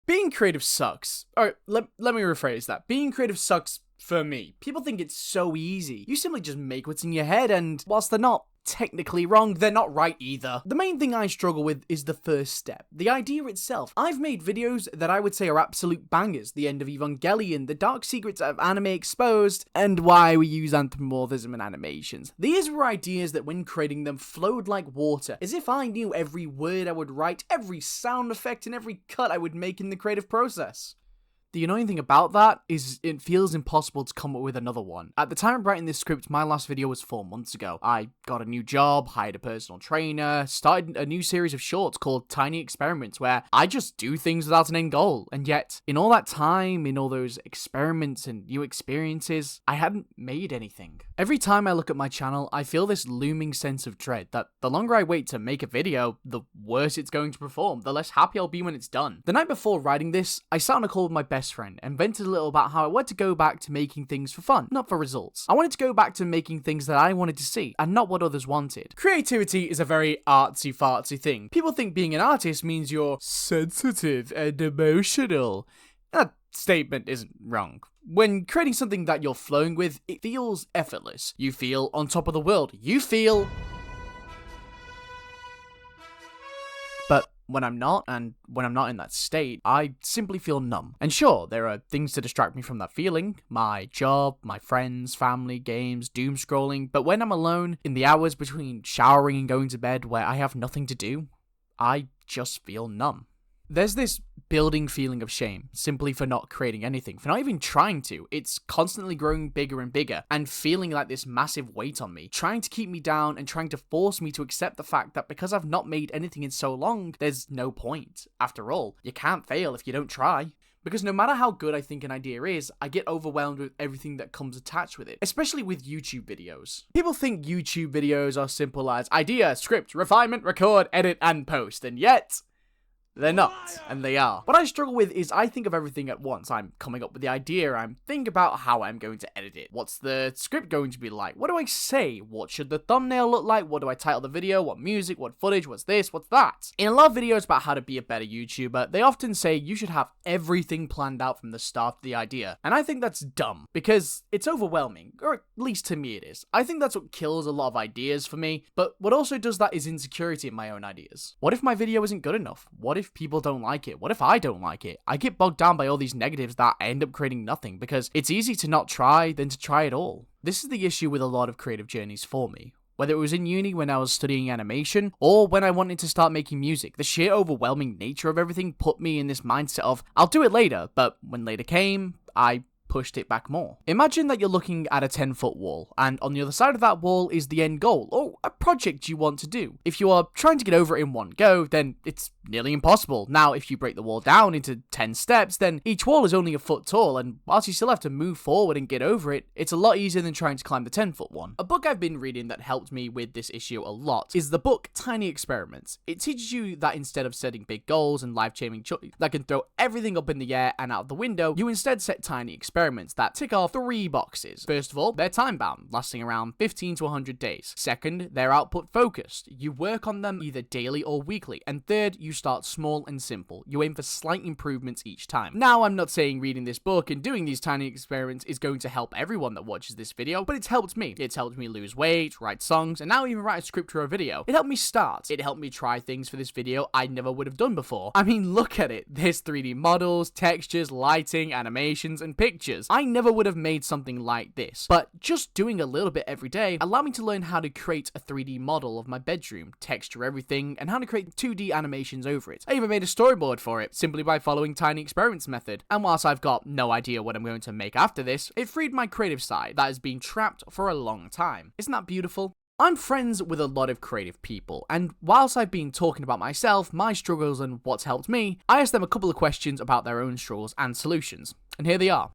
Being creative sucks. Alright, let me rephrase that. Being creative sucks for me. People think it's so easy. You simply just make what's in your head, and whilst they're not technically wrong, they're not right either. The main thing I struggle with is the first step, the idea itself. I've made videos that I would say are absolute bangers, the end of Evangelion, the dark secrets of anime exposed, and why we use anthropomorphism in animations. These were ideas that when creating them flowed like water, as if I knew every word I would write, every sound effect, and every cut I would make in the creative process. The annoying thing about that is it feels impossible to come up with another one. At the time of writing this script, my last video was 4 months ago. I got a new job, hired a personal trainer, started a new series of shorts called Tiny Experiments where I just do things without an end goal. And yet, in all that time, in all those experiments and new experiences, I hadn't made anything. Every time I look at my channel, I feel this looming sense of dread that the longer I wait to make a video, the worse it's going to perform, the less happy I'll be when it's done. The night before writing this, I sat on a call with my best friend and vented a little about how I wanted to go back to making things for fun, not for results. I wanted to go back to making things that I wanted to see, and not what others wanted. Creativity is a very artsy-fartsy thing. People think being an artist means you're sensitive and emotional. That statement isn't wrong. When creating something that you're flowing with, it feels effortless. You feel on top of the world. You feel... But when I'm not, and when I'm not in that state, I simply feel numb. And sure, there are things to distract me from that feeling. My job, my friends, family, games, doom scrolling. But when I'm alone, in the hours between showering and going to bed where I have nothing to do, I just feel numb. There's this building feeling of shame, simply for not creating anything, for not even trying to. It's constantly growing bigger and bigger, and feeling like this massive weight on me, trying to keep me down and trying to force me to accept the fact that because I've not made anything in so long, there's no point. After all, you can't fail if you don't try. Because no matter how good I think an idea is, I get overwhelmed with everything that comes attached with it, especially with YouTube videos. People think YouTube videos are simple as idea, script, refinement, record, edit, and post, and yet... they're not, and they are. What I struggle with is I think of everything at once. I'm coming up with the idea, I'm thinking about how I'm going to edit it. What's the script going to be like? What do I say? What should the thumbnail look like? What do I title the video? What music? What footage? What's this? What's that? In a lot of videos about how to be a better YouTuber, they often say you should have everything planned out from the start of the idea. And I think that's dumb, because it's overwhelming, or at least to me it is. I think that's what kills a lot of ideas for me, but what also does that is insecurity in my own ideas. What if my video isn't good enough? What if people don't like it? What if I don't like it? I get bogged down by all these negatives that end up creating nothing because it's easy to not try than to try at all. This is the issue with a lot of creative journeys for me. Whether it was in uni when I was studying animation or when I wanted to start making music, the sheer overwhelming nature of everything put me in this mindset of, I'll do it later, but when later came, I pushed it back more. Imagine that you're looking at a 10-foot wall, and on the other side of that wall is the end goal, or a project you want to do. If you are trying to get over it in one go, then it's nearly impossible. Now, if you break the wall down into 10 steps, then each wall is only a foot tall, and whilst you still have to move forward and get over it, it's a lot easier than trying to climb the 10-foot one. A book I've been reading that helped me with this issue a lot is the book Tiny Experiments. It teaches you that instead of setting big goals and life-changing that can throw everything up in the air and out the window, you instead set tiny experiments that tick off 3 boxes. First of all, they're time-bound, lasting around 15 to 100 days. Second, they're output-focused. You work on them either daily or weekly. And third, you start small and simple. You aim for slight improvements each time. Now, I'm not saying reading this book and doing these tiny experiments is going to help everyone that watches this video, but it's helped me. It's helped me lose weight, write songs, and now even write a script for a video. It helped me start. It helped me try things for this video I never would have done before. I mean, look at it. There's 3D models, textures, lighting, animations, and pictures. I never would have made something like this, but just doing a little bit every day allowed me to learn how to create a 3D model of my bedroom, texture everything, and how to create 2D animations over it. I even made a storyboard for it, simply by following Tiny Experiments method. And whilst I've got no idea what I'm going to make after this, it freed my creative side that has been trapped for a long time. Isn't that beautiful? I'm friends with a lot of creative people, and whilst I've been talking about myself, my struggles, and what's helped me, I asked them a couple of questions about their own struggles and solutions. And here they are.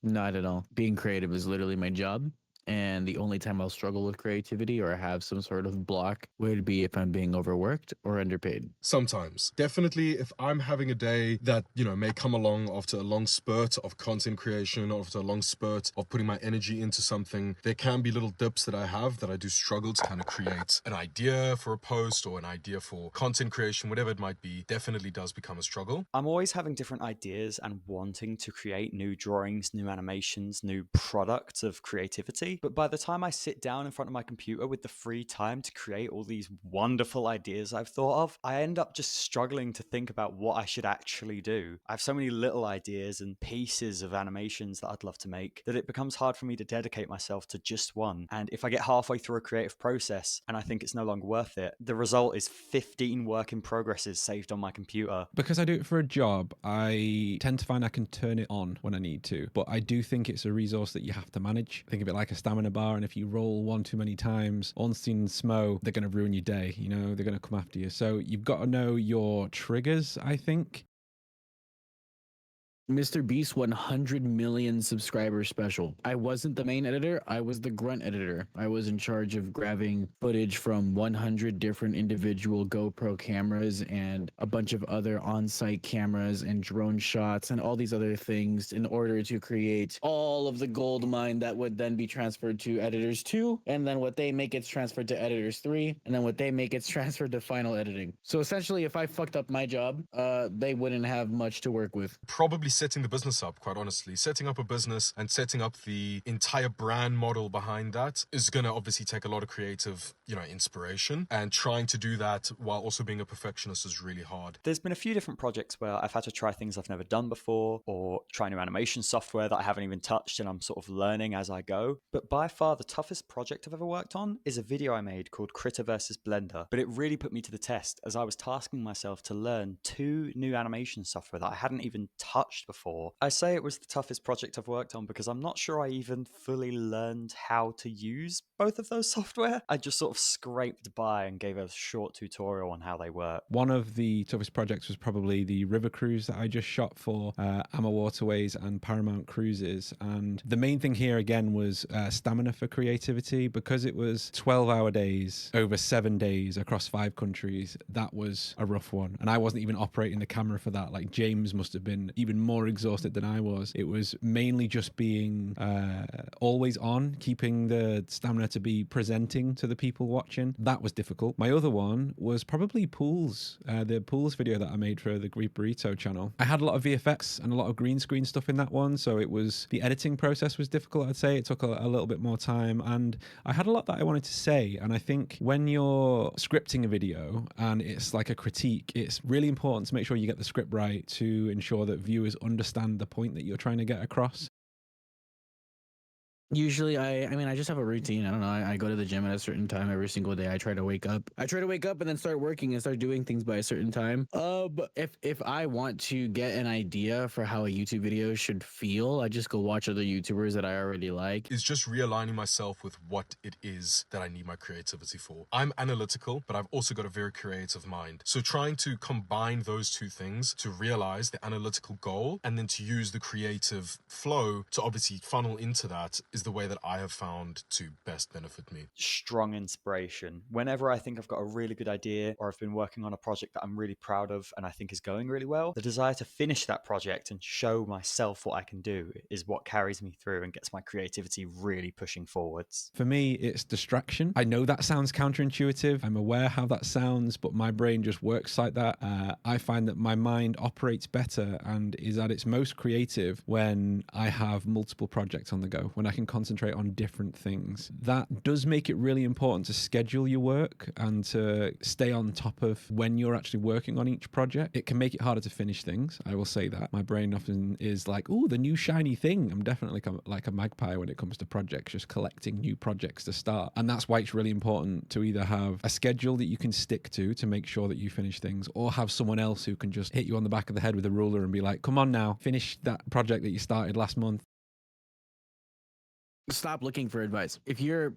Not at all. Being creative is literally my job. And the only time I'll struggle with creativity or have some sort of block would be if I'm being overworked or underpaid. Sometimes. Definitely, if I'm having a day that, may come along after a long spurt of content creation, or after a long spurt of putting my energy into something, there can be little dips that I have that I do struggle to kind of create an idea for a post or an idea for content creation, whatever it might be, definitely does become a struggle. I'm always having different ideas and wanting to create new drawings, new animations, new products of creativity. But by the time I sit down in front of my computer with the free time to create all these wonderful ideas I've thought of, I end up just struggling to think about what I should actually do. I have so many little ideas and pieces of animations that I'd love to make that it becomes hard for me to dedicate myself to just one. And if I get halfway through a creative process and I think it's no longer worth it, the result is 15 work in progresses saved on my computer. Because I do it for a job, I tend to find I can turn it on when I need to. But I do think it's a resource that you have to manage. Think of it like a stamina bar, and if you roll one too many times, Ornstein and Smo, they're going to ruin your day. They're going to come after you. So you've got to know your triggers, I think. Mr. Beast 100 million subscriber special. I wasn't the main editor, I was the grunt editor. I was in charge of grabbing footage from 100 different individual GoPro cameras and a bunch of other on-site cameras and drone shots and all these other things in order to create all of the gold mine that would then be transferred to editors 2, and then what they make gets transferred to editors 3, and then what they make gets transferred to final editing. So essentially, if I fucked up my job, they wouldn't have much to work with. Probably setting the business up, quite honestly. Setting up a business and setting up the entire brand model behind that is going to obviously take a lot of creative, inspiration. And trying to do that while also being a perfectionist is really hard. There's been a few different projects where I've had to try things I've never done before, or try new animation software that I haven't even touched and I'm sort of learning as I go. But by far the toughest project I've ever worked on is a video I made called Critter vs. Blender. But it really put me to the test as I was tasking myself to learn 2 new animation software that I hadn't even touched before. I say it was the toughest project I've worked on because I'm not sure I even fully learned how to use both of those software. I just sort of scraped by and gave a short tutorial on how they work. One of the toughest projects was probably the river cruise that I just shot for Amma Waterways and Paramount Cruises. And the main thing here again was stamina for creativity, because it was 12-hour days over 7 days across 5 countries. That was a rough one. And I wasn't even operating the camera for that. Like, James must have been even more exhausted than I was. It was mainly just being always on, keeping the stamina to be presenting to the people watching. That was difficult. My other one was probably pools, the pools video that I made for the Greek Burrito channel. I had a lot of VFX and a lot of green screen stuff in that one, so the editing process was difficult, I'd say. It took a little bit more time, and I had a lot that I wanted to say. And I think when you're scripting a video and it's like a critique, it's really important to make sure you get the script right to ensure that viewers understand the point that you're trying to get across. Usually, I just have a routine. I don't know. I go to the gym at a certain time every single day. I try to wake up. And then start working and start doing things by a certain time. But if I want to get an idea for how a YouTube video should feel, I just go watch other YouTubers that I already like. Is just realigning myself with what it is that I need my creativity for. I'm analytical, but I've also got a very creative mind. So trying to combine those two things to realize the analytical goal and then to use the creative flow to obviously funnel into that is the way that I have found to best benefit me. Strong inspiration. Whenever I think I've got a really good idea or I've been working on a project that I'm really proud of and I think is going really well, the desire to finish that project and show myself what I can do is what carries me through and gets my creativity really pushing forwards. For me, it's distraction. I know that sounds counterintuitive. I'm aware how that sounds, but my brain just works like that. I find that my mind operates better and is at its most creative when I have multiple projects on the go, when I can concentrate on different things. That does make it really important to schedule your work and to stay on top of when you're actually working on each project. It can make it harder to finish things. I will say that. My brain often is like, oh, the new shiny thing. I'm definitely like a magpie when it comes to projects, just collecting new projects to start. And that's why it's really important to either have a schedule that you can stick to make sure that you finish things, or have someone else who can just hit you on the back of the head with a ruler and be like, come on now, finish that project that you started last month. Stop looking for advice. If you're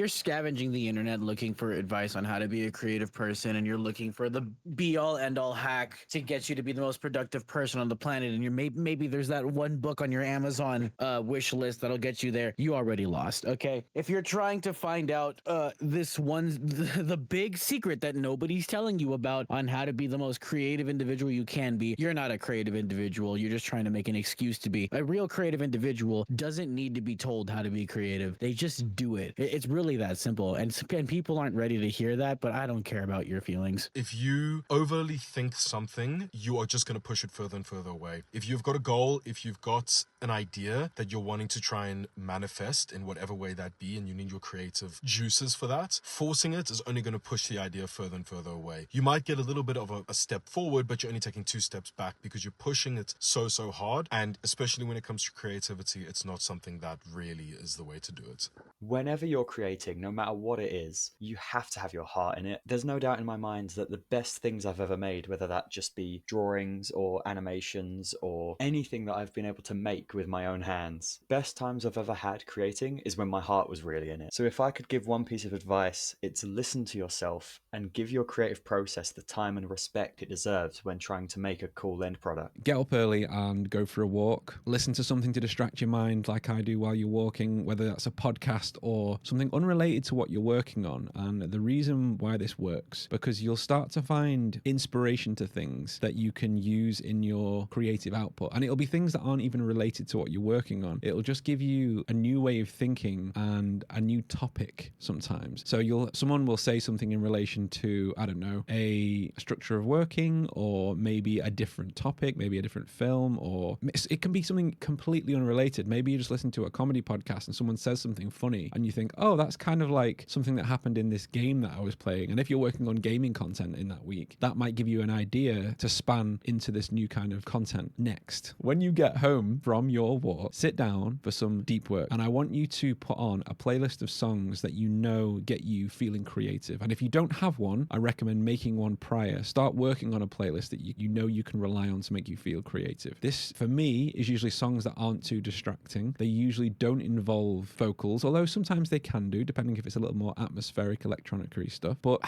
scavenging the internet looking for advice on how to be a creative person, and you're looking for the be all end all hack to get you to be the most productive person on the planet, and you're maybe there's that one book on your Amazon wish list that'll get you there, you already lost. Okay, if you're trying to find out this one the big secret that nobody's telling you about on how to be the most creative individual you can be, you're not a creative individual. You're just trying to make an excuse to be. A real creative individual doesn't need to be told how to be creative. They just do it. It's really that simple. And people aren't ready to hear that, but I don't care about your feelings. If you overly think something, you are just going to push it further and further away. If you've got a goal, if you've got an idea that you're wanting to try and manifest in whatever way that be, and you need your creative juices for that, forcing it is only going to push the idea further and further away. You might get a little bit of a step forward, but you're only taking 2 steps back because you're pushing it so hard. And especially when it comes to creativity, it's not something that really is the way to do it. Whenever you're creating, no matter what it is, you have to have your heart in it. There's no doubt in my mind that the best things I've ever made, whether that just be drawings or animations or anything that I've been able to make with my own hands, best times I've ever had creating is when my heart was really in it. So if I could give one piece of advice, it's listen to yourself and give your creative process the time and respect it deserves when trying to make a cool end product. Get up early and go for a walk. Listen to something to distract your mind like I do while you're walking, whether that's a podcast or something unrelated to what you're working on. And the reason why this works, because you'll start to find inspiration to things that you can use in your creative output. And it'll be things that aren't even related to what you're working on. It'll just give you a new way of thinking and a new topic sometimes. So someone will say something in relation to, I don't know, a structure of working, or maybe a different topic, maybe a different film, or it can be something completely unrelated. Maybe you just listen to a comedy podcast and someone says something funny and you think, oh, that's kind of like something that happened in this game that I was playing. And if you're working on gaming content in that week, that might give you an idea to span into this new kind of content next. When you get home from your walk, sit down for some deep work. And I want you to put on a playlist of songs that you know get you feeling creative. And if you don't have one, I recommend making one prior. Start working on a playlist that you know you can rely on to make you feel creative. This, for me, is usually songs that aren't too distracting. They usually don't involve vocals, although sometimes they can do, depending if it's a little more atmospheric, electronic-y stuff. But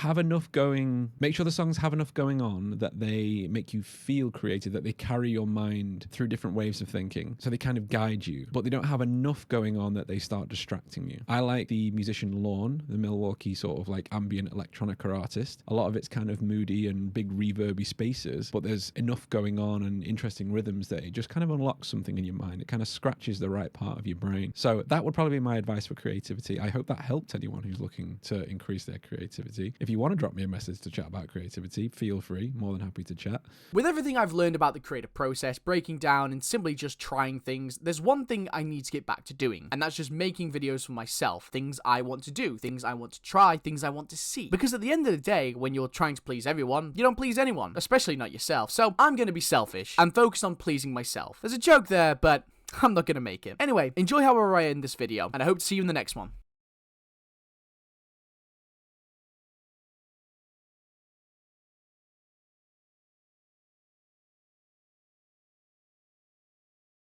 make sure the songs have enough going on that they make you feel creative, that they carry your mind through different waves of thinking. So they kind of guide you, but they don't have enough going on that they start distracting you. I like the musician Lorne, the Milwaukee sort of like ambient electronica artist. A lot of it's kind of moody and big reverby spaces, but there's enough going on and interesting rhythms that it just kind of unlocks something in your mind. It kind of scratches the right part of your brain. So that would probably be my advice for creativity. I hope that helped anyone who's looking to increase their creativity. If you want to drop me a message to chat about creativity, feel free. More than happy to chat. With everything I've learned about the creative process, breaking down and simply just trying things, there's one thing I need to get back to doing, and that's just making videos for myself. Things I want to do, things I want to try, things I want to see. Because at the end of the day, when you're trying to please everyone, you don't please anyone, especially not yourself. So I'm going to be selfish and focus on pleasing myself. There's a joke there, but I'm not going to make it. Anyway, enjoy however I end this video, and I hope to see you in the next one.